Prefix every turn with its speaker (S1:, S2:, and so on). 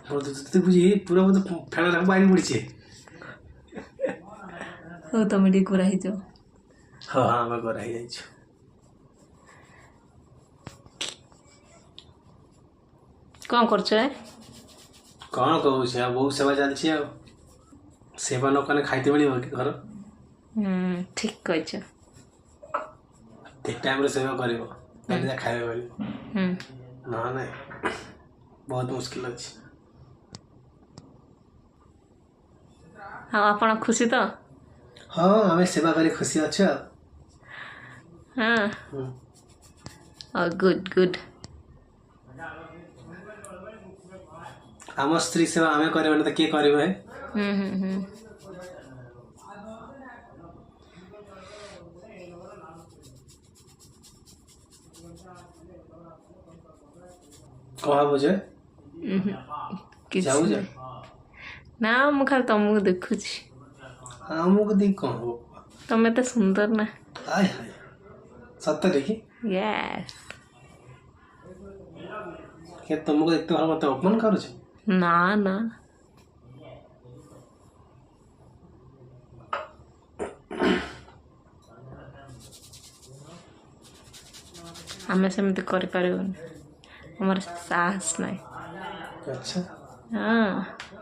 S1: ବୁଝି ପୁରା ବୋଧେ ଫେଣା ପାଣି ପଡ଼ିଛେ।
S2: ହଉ ତମେ ଟିକେ ଗୋରା ହେଇଯାଅ।
S1: ହଁ ହଁ ଆମେ ଗୋରା ହେଇଯାଇଛୁ।
S2: କ'ଣ କରୁଛ?
S1: କ'ଣ କହୁଛି ଆଉ ବହୁତ ସେବା ଚାଲିଛି ଆଉ। ସେବା ନ କଲେ ଖାଇତେ ମିଳିବ କି ଘର?
S2: ଠିକ୍ କହିଛ।
S1: ଠିକ୍ ଟାଇମ୍ରେ ସେବା କରିବ ତାହେଲେ ଯା ଖାଇବା ମିଳିବ, ନହେଲେ ବହୁତ ମୁସ୍କିଲ ଅଛି।
S2: ଆଉ ଆପଣ ଖୁସି ତ?
S1: ହଁ ଆମେ ସେବା କରି ଖୁସି ଅଛୁ ଆଉ।
S2: ହଁ ଗୁଡ୍ ଗୁଡ୍।
S1: ଆମ ସ୍ତ୍ରୀ ସେବା ଆମେ କରିବାନି ତ କିଏ କରିବ? କ'ଣ ଭାବୁଛ?
S2: କିଛି
S1: ଯାଉଛ?
S2: ନାହିଁ। ନା ମୁଁ ଖାଲି ତମକୁ ଦେଖୁଛି।
S1: ଆମକୁ ଦେଇ କ'ଣ ହବ?
S2: ତମେ ଏତେ ସୁନ୍ଦର ନା।
S1: ଆଏ ହାଏ ସତରେ କି?
S2: ୟେସ୍।
S1: ତମକୁ ଏତେ ଭଲ ମତେ ଅପମାନ କରୁଛ?
S2: ନା ନା। ଆମେ ସେମିତି କରିପାରିବୁନି, ଆମର ସାହସ ନାହିଁ।
S1: ଆଚ୍ଛା।
S2: ହଁ।